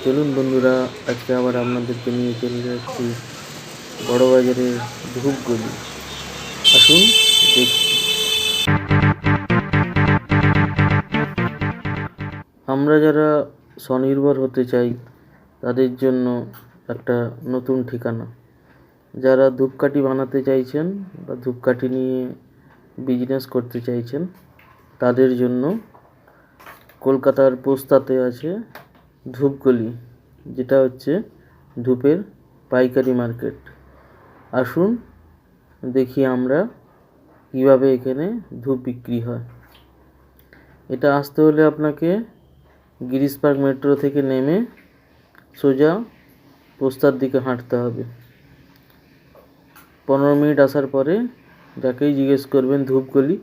চলুন বন্ধুরা, আজকে আবার আপনাদেরকে নিয়ে চলে যাচ্ছি বড়বাজারের ধূপগুলি। আসুন দেখি। আমরা যারা স্বনির্ভর হতে চাই তাদের জন্য একটা নতুন ঠিকানা। যারা ধূপকাঠি বানাতে চাইছেন বা ধূপকাঠি নিয়ে বিজনেস করতে চাইছেন তাদের জন্য কলকাতার পোস্তাতে আছে ধূপগুলি, যেটা হচ্ছে ধূপের পাইকারি মার্কেট। আসুন দেখি আমরা কিভাবে এখানে ধূপ বিক্রি হয়। এটা আসতে হলে আপনাকে গিরিশ পার্ক মেট্রো থেকে নেমে সোজা পোস্তার দিকে হাঁটতে হবে। 15 মিনিট আসার পরে যাকেই জিজ্ঞেস করবেন ধূপগুলি,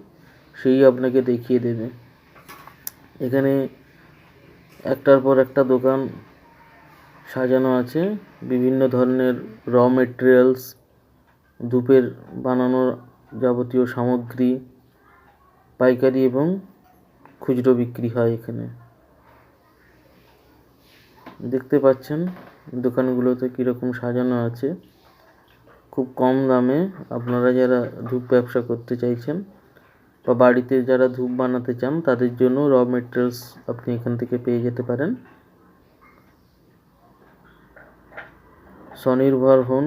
সেই আপনাকে দেখিয়ে দেবে। এখানে একটার পর একটা দোকান সাজানো আছে, বিভিন্ন ধরনের র মেটেরিয়ালস, ধূপের বানানোর যাবতীয় সামগ্রী পাইকারি এবং খুচরো বিক্রি হয় এখানে। দেখতে পাচ্ছেন দোকানগুলোতে কীরকম সাজানো আছে। খুব কম দামে আপনারা যারা ধূপ ব্যবসা করতে চাইছেন বা বাড়িতে যারা ধূপ বানাতে চান তাদের জন্য র মেটেরিয়ালস আপনি এখান থেকে পেয়ে যেতে পারেন। স্বনির্ভর হন।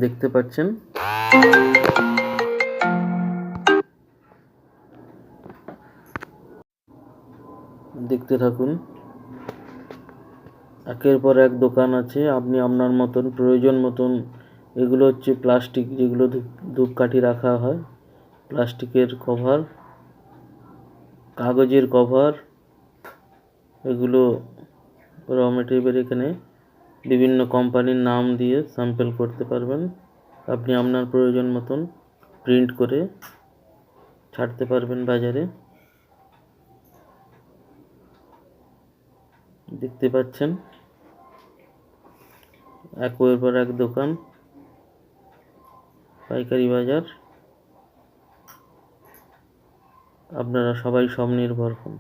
দেখতে পাচ্ছেন দেখতে থাকুন। একের পর এক দোকান আছে, আপনি আপনার মতন প্রয়োজন মতন, এগুলো হচ্ছে প্লাস্টিক, যেগুলো ধূপকাঠি রাখা হয়, প্লাস্টিকের কভার, কাগজের কভার, এগুলো র মেটেরিয়াল। এখানে বিভিন্ন কোম্পানির নাম দিয়ে স্যাম্পল করতে পারবেন। আপনি আপনার প্রয়োজন মতন প্রিন্ট করে ছাড়তে পারবেন বাজারে। দেখতে পাচ্ছেন একের পর এক দোকান, পাইকারি বাজার। আপনারা সবাই স্বনির্ভর হন।